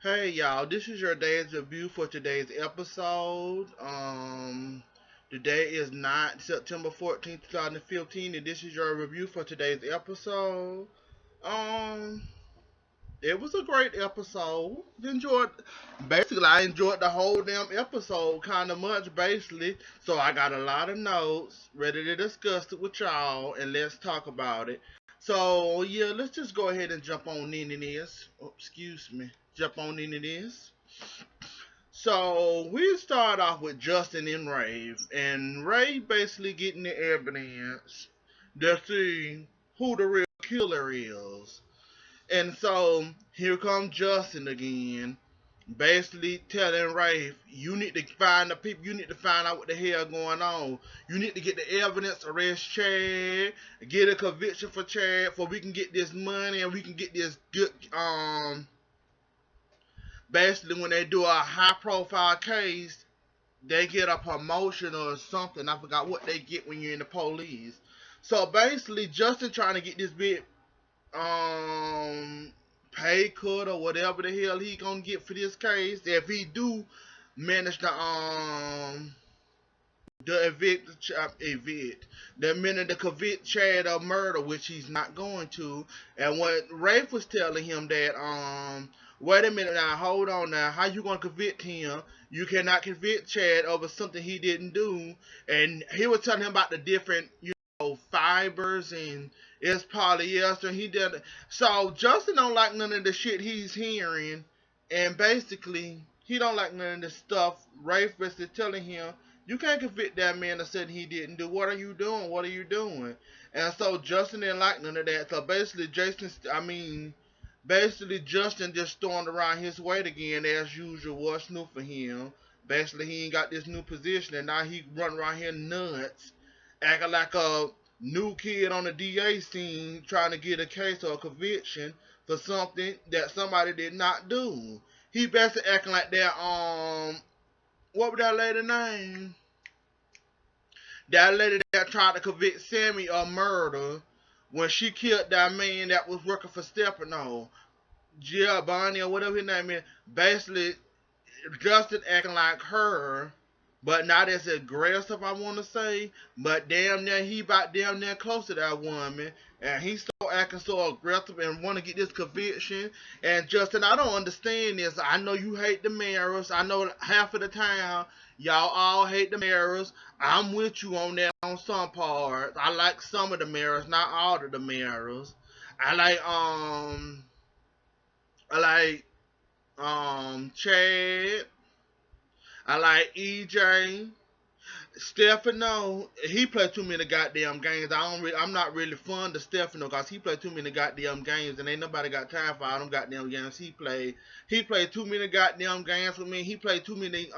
Hey y'all, this is your day's review for today's episode. Today is not September 14th, 2015, and this is your review for today's episode. Um, it was a great episode. I enjoyed the whole damn episode kind of much, basically. So I got a lot of notes ready to discuss it with y'all, and let's talk about it. So yeah, let's just go ahead and jump on into this. Oh, excuse me. Jump on into this. So we start off with Justin and Rafe, and Rafe basically getting the evidence to see who the real killer is. And so here comes Justin again, basically telling Rafe, you need to find the people, you need to find out what the hell going on. You need to get the evidence, arrest Chad, get a conviction for Chad, for we can get this money and we can get this good basically when they do a high profile case, they get a promotion or something. I forgot what they get when you're in the police. So basically Justin trying to get this big um pay cut or whatever the hell he gonna get for this case if he do manage to the evict the minute to convict Chad of murder, which he's not going to. And what Rafe was telling him that wait a minute now, hold on now, how you gonna convict him? You cannot convict Chad over something he didn't do. And he was telling him about the different fibers and it's polyester. He did so. Justin don't like none of the shit he's hearing, and basically he don't like none of the stuff Rafe is telling him. You can't convict that man that said he didn't do. What are you doing? What are you doing? And so Justin didn't like none of that. So basically, basically Justin just throwing around his weight again as usual. What's new for him? Basically, he ain't got this new position, and now he running around here nuts, acting like a new kid on the DA scene, trying to get a case or a conviction for something that somebody did not do. He basically acting like that. What was that lady name? That lady that tried to convict Sammy of murder when she killed that man that was working for Stefano, Giovanni or whatever his name is. Basically, Justin acting like her, but not as aggressive, I want to say. But damn near, he about damn near close to that woman. And he still acting so aggressive and want to get this conviction. And Justin, I don't understand this. I know you hate the mirrors. I know half of the time y'all all hate the mirrors. I'm with you on that on some parts. I like some of the mirrors, not all of the mirrors. I like I like Chad. I like EJ. Stefano, he played too many goddamn games. I'm not really fond of Stefano because he played too many goddamn games, and ain't nobody got time for all them goddamn games he played. He played too many goddamn games with me. He played too many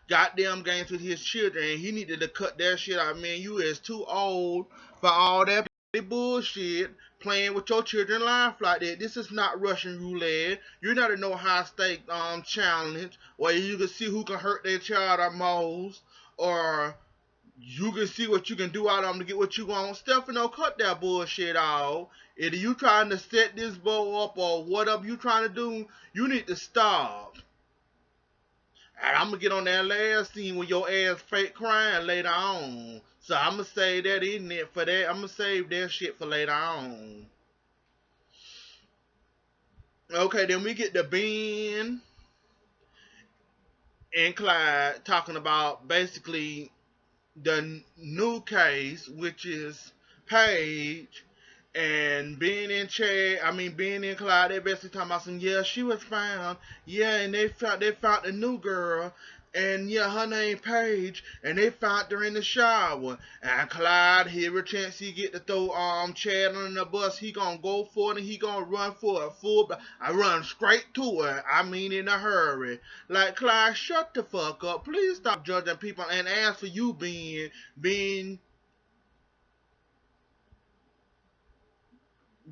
goddamn games with his children. And he needed to cut that shit out. Man, you is too old for all that bullshit. Playing with your children's life like that. This is not Russian roulette. You're not a no high stake challenge where you can see who can hurt their child the most, or you can see what you can do out of them to get what you want. Stefano, cut that bullshit off. If you trying to set this bow up or whatever you trying to do, you need to stop. And I'm gonna get on that last scene with your ass fake crying later on. So I'm gonna save that in it for that. I'm gonna save that shit for later on. Okay, then we get to Ben and Clyde talking about basically the new case, which is Paige, and being in Clyde, they basically talking about some, yeah, she was found, yeah, and they found a new girl, and yeah, her name Paige, and they found her in the shower. And Clyde, every chance he get to throw Chad on the bus, he gonna go for it and he gonna run for it full. I run straight to her. I mean, in a hurry. Like Clyde, shut the fuck up. Please stop judging people. And as for you being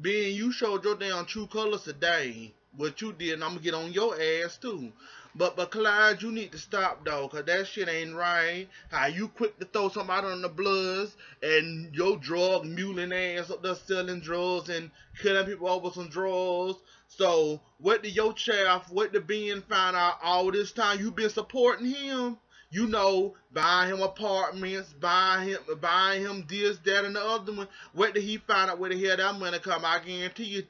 you showed your damn true colors today. what you did, and I'm gonna get on your ass too. But Clyde, you need to stop though, cause that shit ain't right. How you quick to throw somebody on the bloods and your drug muling ass up there selling drugs and killing people over some drugs. So what did your chaff, what the Ben find out all this time you been supporting him? You know, buying him apartments, buying him this, that, and the other one. What did he find out where the hell that money come? I guarantee you,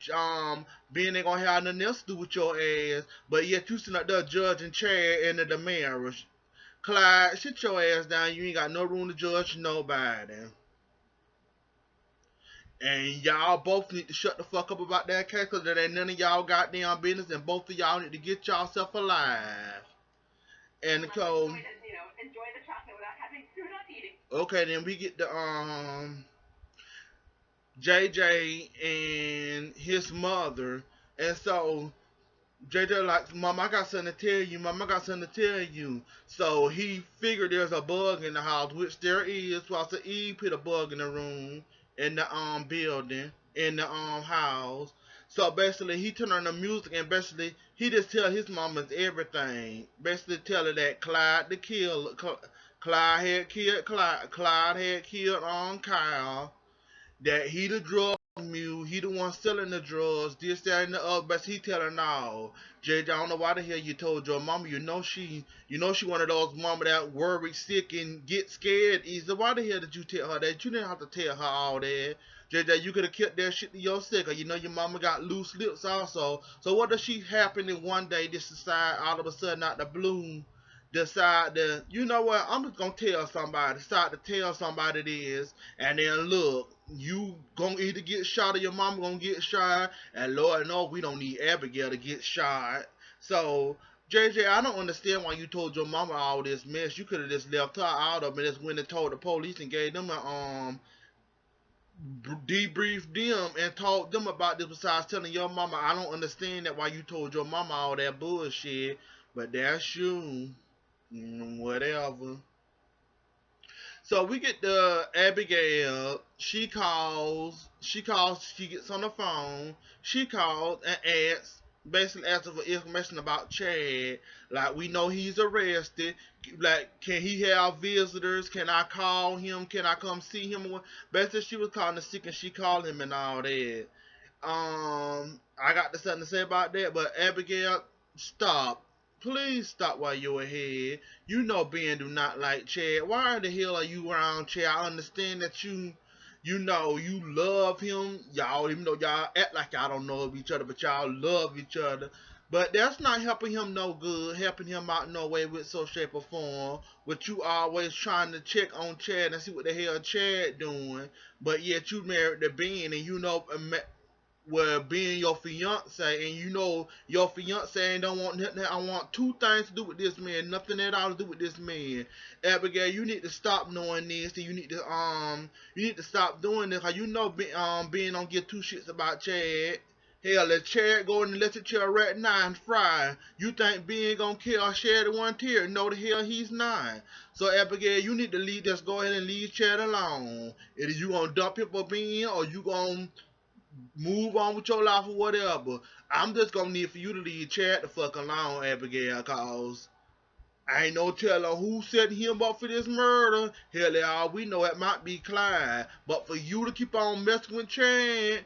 Ben ain't gonna have nothing else to do with your ass. But yet you sitting up there judging Chad and the DiMera. Clyde, sit your ass down. You ain't got no room to judge nobody. And y'all both need to shut the fuck up about that case, cause that ain't none of y'all goddamn business, and both of y'all need to get yourself alive. And so, okay, then we get the JJ and his mother, and so JJ like, Mom, I got something to tell you. Mom, I got something to tell you. So he figured there's a bug in the house, which there is. So I said, Eve put a bug in the room, in the building, in the house. So basically, he turned on the music, and basically he just tell his mamas everything. Basically, tell her that Clyde the killer, Clyde had killed Clyde had killed Kyle, that he the drug mule, he the one selling the drugs, this, that, and the other, but he telling no. JJ, I don't know why the hell you told your mama. You know she one of those mama that worried, sick, and get scared easy. Why the hell did you tell her that? You didn't have to tell her all that. JJ, you could have kept that shit to yourself, cause you know your mama got loose lips also. So what does she happen in one day just decide all of a sudden out the blue, decide to, you know what, I'm just gonna tell somebody, decide to tell somebody this, and then look, you gonna either get shot or your mama gonna get shot, and Lord knows we don't need Abigail to get shot. So, JJ, I don't understand why you told your mama all this mess. You could have just left her out of it, just went and told the police and gave them a debriefed them and told them about this. Besides telling your mama, I don't understand that why you told your mama all that bullshit, but that's you. Whatever. So we get the Abigail. She gets on the phone. She calls and asks, basically asking for information about Chad. Like, we know he's arrested. Like, can he have visitors? Can I call him? Can I come see him? Basically, she was calling the sick and she called him and all that. I got something to say about that, but Abigail, stop. Please stop while you're ahead. You know Ben do not like Chad. Why the hell are you around Chad? I understand that you know you love him. Y'all, even though y'all act like y'all don't know of each other, but y'all love each other. But that's not helping him no good, helping him out no way with so shape or form. With you always trying to check on Chad and see what the hell Chad doing. But yet you married to Ben and you know well, being your fiance, and you know your fiance ain't don't want nothing. I want two things to do with this man, nothing at all to do with this man. Abigail, you need to stop knowing this, and you need to stop doing this. Cause you know, Ben don't give two shits about Chad. Hell, let Chad go in the electric chair right now and fry. You think Ben gonna kill Chad one tear? No, the hell he's not. So Abigail, you need to leave. Just go ahead and leave Chad alone. Either you gonna dump him for Ben, or you gonna move on with your life or whatever. I'm just gonna need for you to leave Chad the fuck alone, Abigail, cause I ain't no telling who set him up for this murder. Hell, all we know it might be Clyde. But for you to keep on messing with Chad,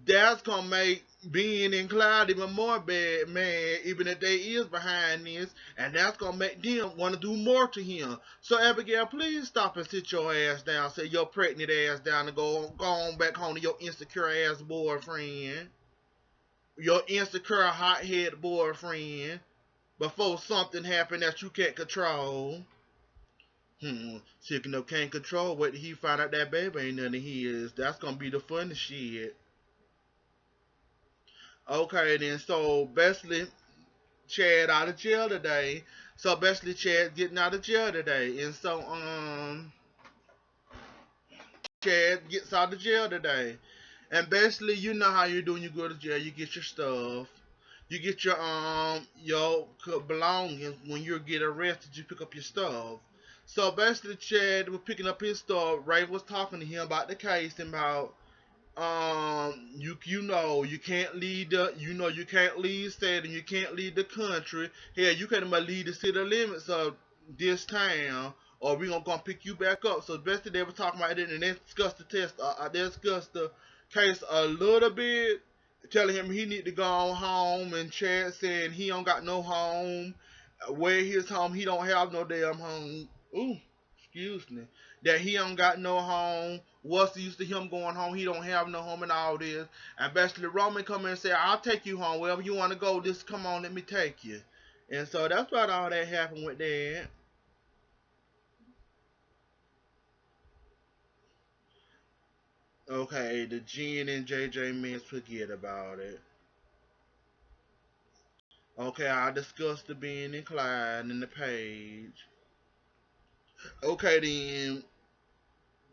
that's gonna make Ben and Clyde even more bad, man, even if they is behind this, and that's gonna make them want to do more to him. So Abigail, please stop and sit your ass down, sit your pregnant ass down, and go on back home to your insecure ass boyfriend, your insecure hothead boyfriend, before something happen that you can't control. Speaking of can't control, wait till he find out that baby ain't none of his. That's gonna be the funny shit. Okay, then, so basically, Chad out of jail today. So basically, Chad getting out of jail today, and so Chad gets out of jail today, and basically, you know how you do when you go to jail. You get your stuff, you get your belongings. When you get arrested, you pick up your stuff. So basically, Chad was picking up his stuff. Rafe was talking to him about the case and about You can't leave you can't leave state and you can't leave the country. Hell, you can't even leave the city limits of this town, or we gonna come pick you back up. So basically, they were talking about it, and they discussed the test. They discussed the case a little bit, telling him he need to go on home, and Chad saying he don't got no home. Where his home, he don't have no damn home. Ooh, excuse me, that he don't got no home. What's the use of him going home? He don't have no home and all this. And basically Roman come in and say, I'll take you home. Wherever you want to go, just come on, let me take you. And so that's about all that happened with that. Okay, the Jen and JJ men forget about it. Okay, I discussed the Ben and Clyde in the page. Okay then,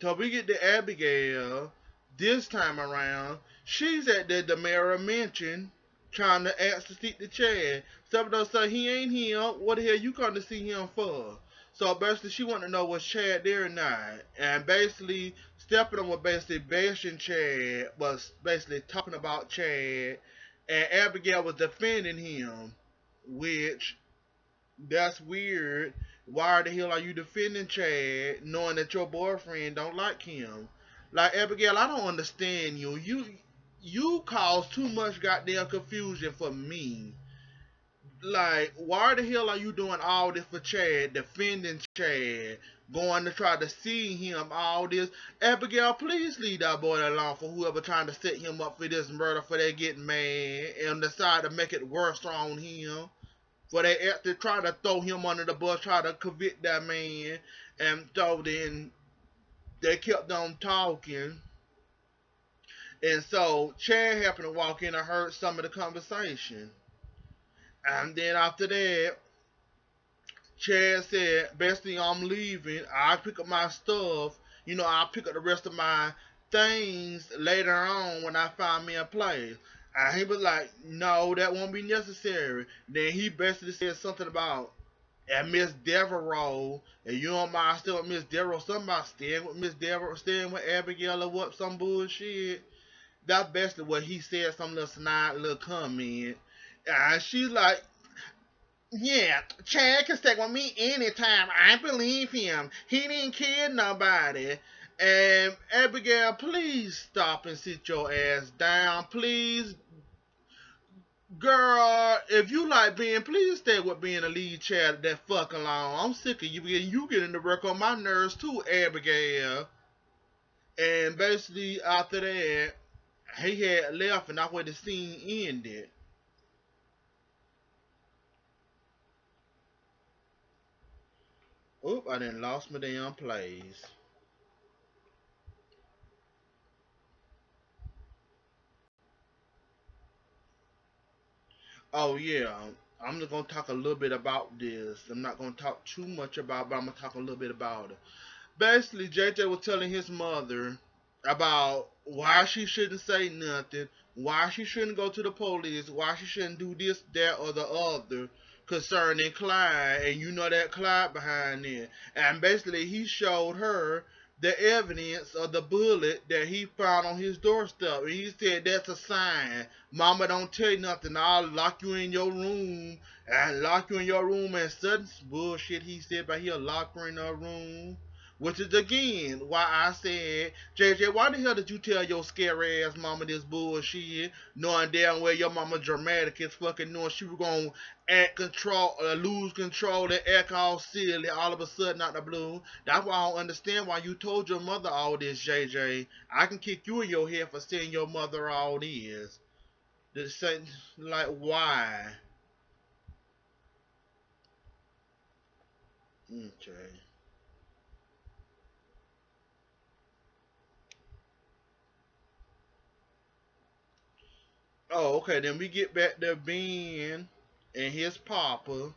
so we get to Abigail this time around. She's at the DiMera mansion trying to ask to see the Chad. Stefano said he ain't here. What the hell you come to see him for? So basically she wanted to know was Chad there or not. And basically Stefano was basically bashing Chad, was basically talking about Chad, and Abigail was defending him, which that's weird. Why the hell are you defending Chad knowing that your boyfriend don't like him? Like Abigail, I don't understand you. You cause too much goddamn confusion for me. Like, why the hell are you doing all this for Chad, defending Chad, going to try to see him, all this? Abigail, please leave that boy alone for whoever trying to set him up for this murder, for they getting mad and decide to make it worse on him. For they actually try to throw him under the bus, try to convict that man, and so then they kept on talking. And so Chad happened to walk in and heard some of the conversation. And then after that, Chad said, basically, I'm leaving. I'll pick up my stuff. I'll pick up the rest of my things later on when I find me a place. And he was like, no, that won't be necessary. Then he basically said something about and Miss Devereaux, and you don't mind staying with Miss Devereaux, somebody staying with Miss Devereaux, staying with Abigail or what, some bullshit. That's basically what he said, some little snide little comment. And she's like, yeah, Chad can stay with me anytime. I believe him. He didn't kill nobody. And Abigail, please stop and sit your ass down. Please, girl, if you like being, please stay with being a lead child that fucking long. I'm sick of you getting getting to work on my nerves too, Abigail. And basically after that, he had left and that's where the scene ended. Oop, I done lost my damn place. Oh yeah, I'm just gonna talk a little bit about this. I'm not gonna talk too much about, but I'm gonna talk a little bit about it. Basically, JJ was telling his mother about why she shouldn't say nothing, why she shouldn't go to the police, why she shouldn't do this, that, or the other concerning Clyde, and you know that Clyde behind it. And basically, he showed her the evidence of the bullet that he found on his doorstep. And he said, that's a sign. Mama don't tell you nothing. I'll lock you in your room and lock you in your room and sudden bullshit he said, but he'll lock her in her room. Which is again why I said, JJ, why the hell did you tell your scary ass mama this bullshit, knowing damn well your mama dramatic as fucking knowing she was gonna act control, lose control, and act all silly all of a sudden out the blue. That's why I don't understand why you told your mother all this, JJ. I can kick you in your head for saying your mother all this. This like why? Okay. Oh, okay. Then we get back to Ben and his papa,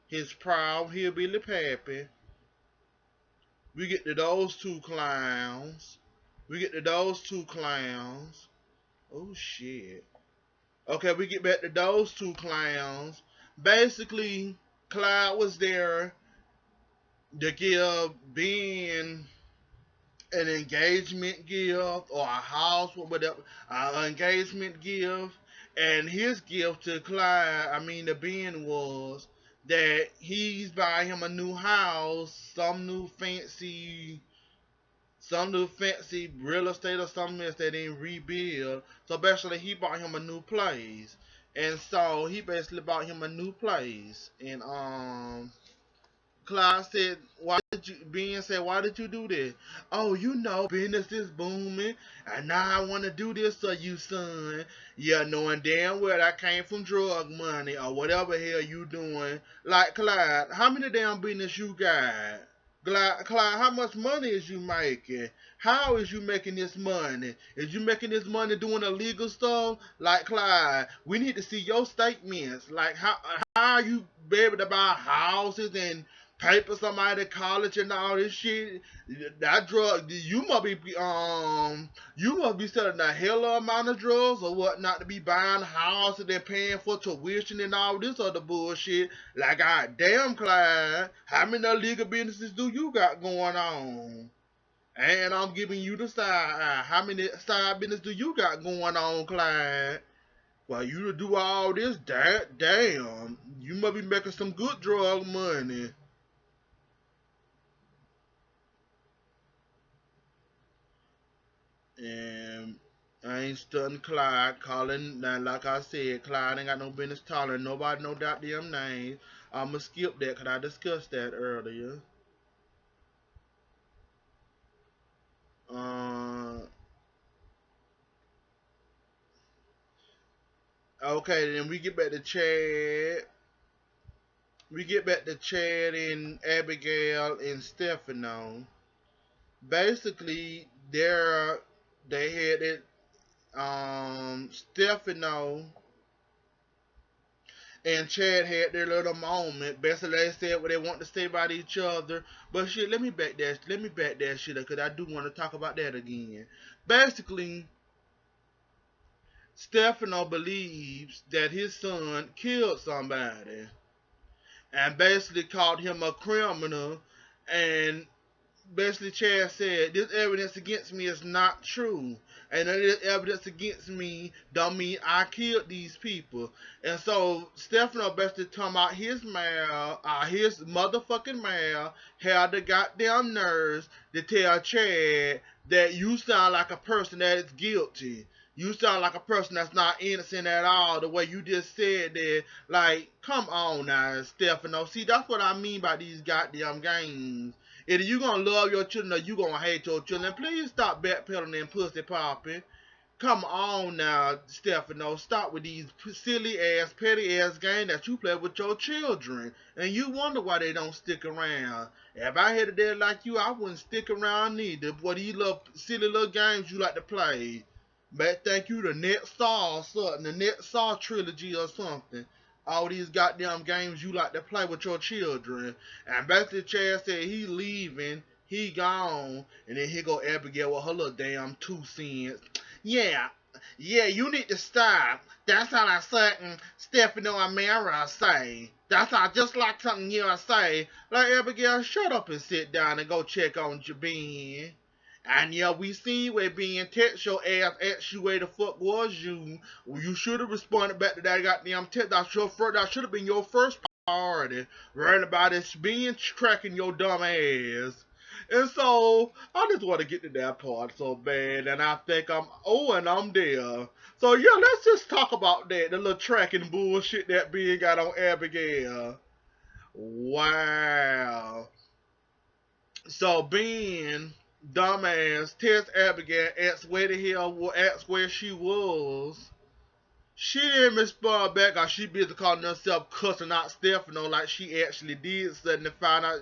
his proud hillbilly pappy. We get to those two clowns. We get to those two clowns. Oh shit. Okay, we get back to those two clowns. Basically, Clyde was there to give Ben an engagement gift or a house or whatever, an engagement gift. And his gift to Clyde, I mean to Ben, was that he's buying him a new house, some new fancy real estate or something else that didn't rebuild. So basically, he bought him a new place, and so he basically bought him a new place. And Clyde said, "Why did you?" Ben said, "Why did you do this?" "Oh, you know, business is booming, and now I want to do this for you, son. Yeah, knowing damn well that came from drug money or whatever hell you doing." Like Clyde, how many damn business you got? Clyde, how much money is you making? How is you making this money? Is you making this money doing illegal stuff? Like Clyde, we need to see your statements. Like how are you be able to buy houses and pay for somebody to college and all this shit? That drug, you must be selling a hell of amount of drugs or whatnot to be buying houses and paying for tuition and all this other bullshit. Like, God damn, Clyde, how many illegal businesses do you got going on? And I'm giving you the side eye. How many side business do you got going on, Clyde? Well, you to do all this, damn, you must be making some good drug money. And I ain't studying Clyde, calling, now like I said, Clyde ain't got no business calling nobody no goddamn name. I'ma skip that because I discussed that earlier. Uh, okay, then we get back to Chad. We get back to Chad and Abigail and Stefano. Basically, they had it. Stefano and Chad had their little moment. Basically, they said what they want to say about each other. But shit, let me back that shit up because I do want to talk about that again. Basically, Stefano believes that his son killed somebody and basically called him a criminal. And basically, Chad said, "This evidence against me is not true. And this evidence against me don't mean I killed these people." And so Stefano basically talking about his motherfucking mail had the goddamn nerves to tell Chad that you sound like a person that is guilty. You sound like a person that's not innocent at all, the way you just said that. Like, come on now, Stefano. See, that's what I mean by these goddamn games. Either you gonna love your children or you gonna hate your children. Please stop backpedaling and pussy popping. Come on now, Stefano. Stop with these silly ass, petty ass games that you play with your children. And you wonder why they don't stick around. If I had a dad like you, I wouldn't stick around either. Boy, these little silly little games you like to play. But thank you, the next Saw or something, the next Saw trilogy or something. All these goddamn games you like to play with your children. And basically Chad said he leaving, he gone, and then here go Abigail with her little damn 2 cents. Yeah, yeah, you need to stop. That's how I certain Stefano Amara say. That's how just like something you say. Like Abigail, shut up and sit down and go check on Jabin. And yeah, we see where being text your ass asked you where the fuck was you. You should have responded back to that goddamn text. That should have been your first priority. Right about this being tracking your dumb ass. And so I just want to get to that part so bad, and I think and I'm there. So yeah, let's just talk about that, the little tracking bullshit that being got on Abigail. Wow. So Ben, dumbass, text Abigail, asked where she was. She didn't respond back, or she busy calling herself cussing out Stefano like she actually did something to find out.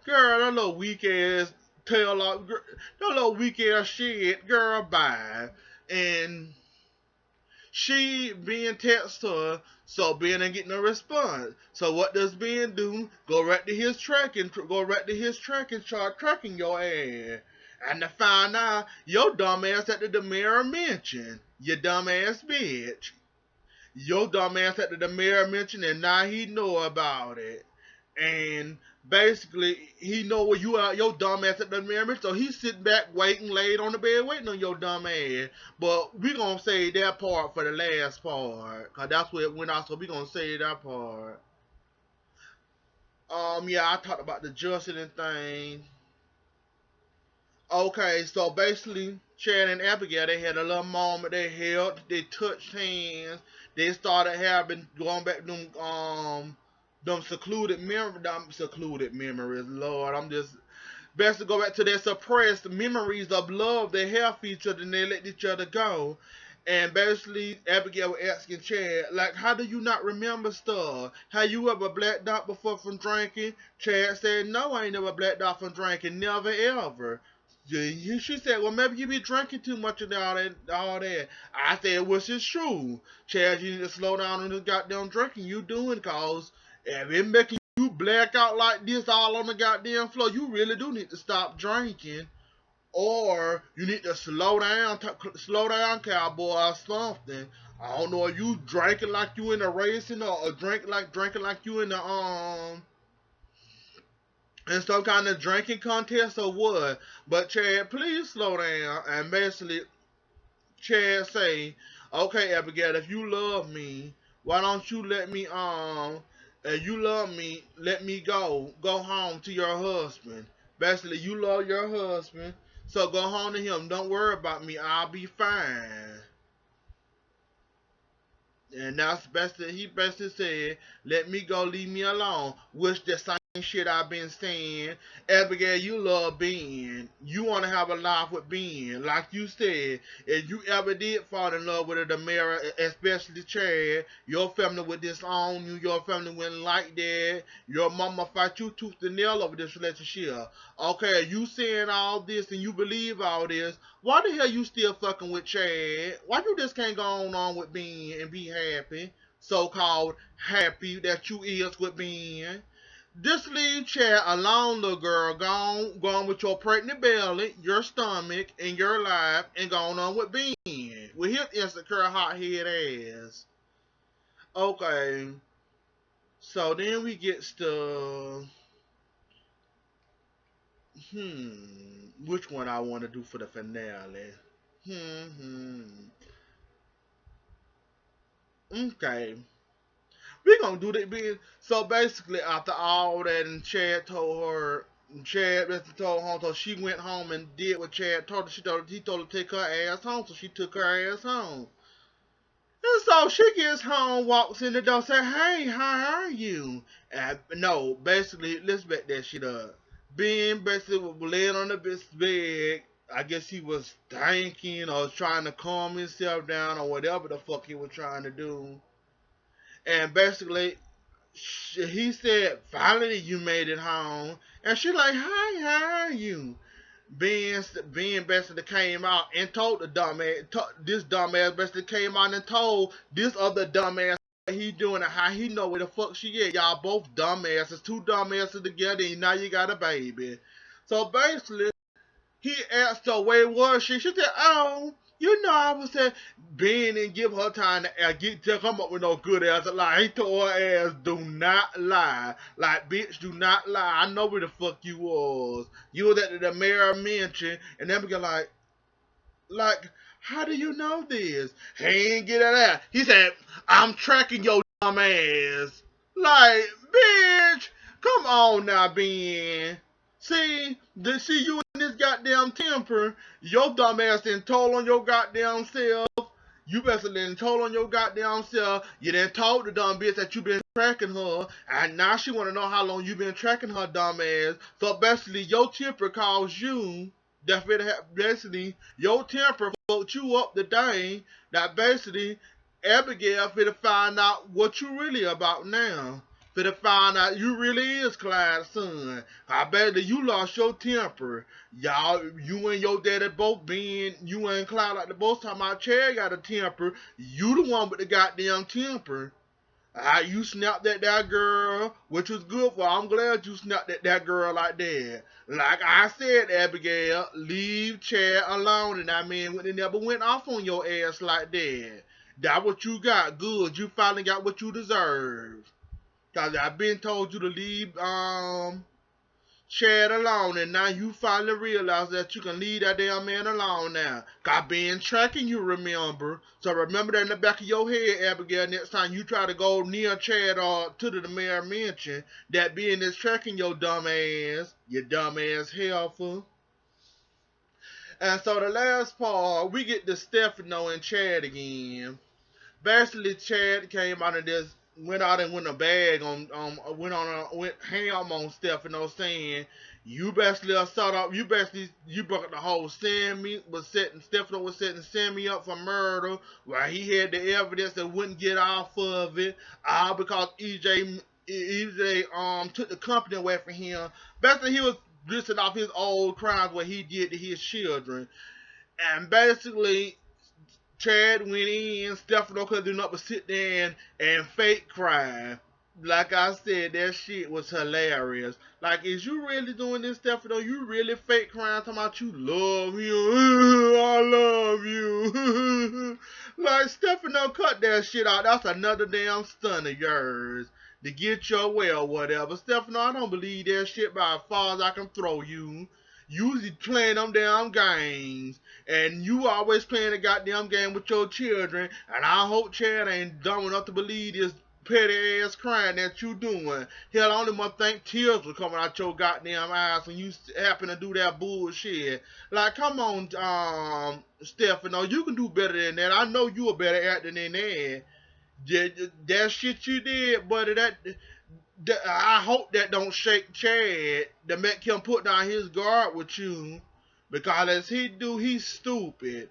Girl, that little weak ass that little weak ass shit, girl, bye. And she being text her, so Ben ain't getting no response. So what does Ben do? Go right to his track and start tracking your ass. And to find out your dumb ass at the DiMera mention. You dumb ass bitch. Your dumb ass at the DiMera mention and now he know about it. And basically, he know where you are, your dumb ass at the memory, so he's sitting back waiting, laid on the bed waiting on your dumb ass. But we gonna say that part for the last part, cause that's where it went off. So we gonna say that part. Yeah, I talked about the Justin thing. Okay, so basically, Chad and Abigail, they had a little moment. They held, they touched hands. They started having going back them secluded memories. Lord, I'm just best to go back to their suppressed memories of love they have for each other and they let each other go. And basically, Abigail was asking Chad, like, how do you not remember stuff? Have you ever blacked out before from drinking? Chad said, no, I ain't never blacked out from drinking, never ever. She said, well, maybe you be drinking too much and all that. I said, which is true. Chad, you need to slow down on this goddamn drinking you doing, cause if it making you black out like this all on the goddamn floor, you really do need to stop drinking. Or you need to slow down, cowboy, or something. I don't know, are you drinking like you in a racing or drinking like you in the in some kind of drinking contest or what? But Chad, please slow down. And basically, Chad say, okay, Abigail, if you love me, why don't you let me if you love me, let me go home to your husband. Basically, you love your husband, so go home to him. Don't worry about me. I'll be fine. And that's basically he basically said, "Let me go, leave me alone." Which the same shit I've been saying. Abigail, you love Ben. You want to have a life with Ben, like you said. If you ever did fall in love with a DiMera, especially Chad, your family would disown you. Your family wouldn't like that. Your mama fight you tooth and nail over this relationship. Okay, you saying all this and you believe all this. Why the hell you still fucking with Chad? Why you just can't go on with Ben and be happy? So called happy that you is with Ben. Just leave Chad alone, little girl. Go on with your pregnant belly, your stomach, and your life, and go on with Ben. With his insecure hot head ass. Okay, so then we get to which one I want to do for the finale. Hmm. Okay. We gonna do that. So basically, after all that, and Chad basically told her, so she went home and did what Chad told her. He told her to take her ass home, so she took her ass home. And so she gets home, walks in the door, say, "Hey, how are you?" And no, basically, let's back that shit up. Ben basically was laying on the bed. I guess he was thinking or trying to calm himself down or whatever the fuck he was trying to do. And basically, he said, "Finally, you made it home." And she like, "Hi, how are you?" Ben basically came out and told the dumbass, this dumbass basically came out and told this other dumbass what he doing and how he know where the fuck she is. Y'all both dumbasses, two dumbasses together, and now you got a baby. So basically, he asked her where was she. She said, "Oh, you know I was at." Ben didn't give her time to to come up with no good ass lie. He told her ass, "Do not lie. Like, bitch, do not lie. I know where the fuck you was. You was at the mayor mansion." And then we go like, how do you know this? He ain't get it out. He said, "I'm tracking your dumb ass." Like, bitch, come on now, Ben. See you in this goddamn temper. Your dumb ass done told on your goddamn self. You basically done told on your goddamn self. You done told the dumb bitch that you been tracking her, and now she wanna know how long you been tracking her dumb ass. So basically, your temper caused you. That basically your temper fucked you up today. That basically Abigail finna find out what you really about now. Finna find out you really is Clyde's son. I bet that you lost your temper. Y'all, you and your daddy both being, you and Clyde like the both time my chair got a temper. You the one with the goddamn temper. You snapped at that girl, which was good for her. I'm glad you snapped at that girl like that. Like I said, Abigail, leave Chad alone, and that man would never went off on your ass like that. That what you got. Good. You finally got what you deserve. Cause I've been told you to leave Chad alone, and now you finally realize that you can leave that damn man alone now. Got been tracking you, remember? So remember that in the back of your head, Abigail. Next time you try to go near Chad or to the DiMera mansion, that being is tracking your dumb ass, you dumb ass helper. And so the last part, we get to Stefano and Chad again. Basically, Chad came out of this, went out and went a bag went ham on Stefano, saying, "You basically assault up, you broke the whole Sammy was setting Stefano was setting Sammy up for murder, while he had the evidence that wouldn't get off of it, all because EJ took the company away from him. Basically, he was listing off his old crimes what he did to his children, and basically Chad went in, Stefano couldn't do nothing but sit there and fake cry. Like I said, that shit was hilarious. Like, is you really doing this, Stefano? You really fake crying talking about you love him? I love you. Like, Stefano, cut that shit out. That's another damn stunt of yours to get your way or whatever. Stefano, I don't believe that shit by as far as I can throw you. You playing them damn games, and you always playing the goddamn game with your children, and I hope Chad ain't dumb enough to believe this petty ass crime that you doing. Hell, I only must think tears were coming out your goddamn eyes when you happen to do that bullshit. Like, come on, Stefano, you can do better than that. I know you a better actor than that. That shit you did, buddy, I hope that don't shake Chad to make him put down his guard with you, because as he do, he's stupid.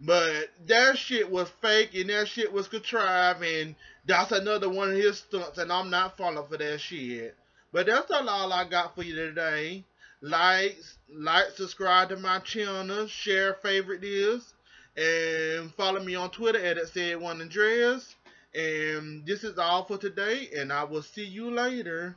But that shit was fake and that shit was contrived, and that's another one of his stunts, and I'm not falling for that shit. But that's all I got for you today. Subscribe to my channel, share, favorite this, and follow me on Twitter at @said1andres. And this is all for today, and I will see you later.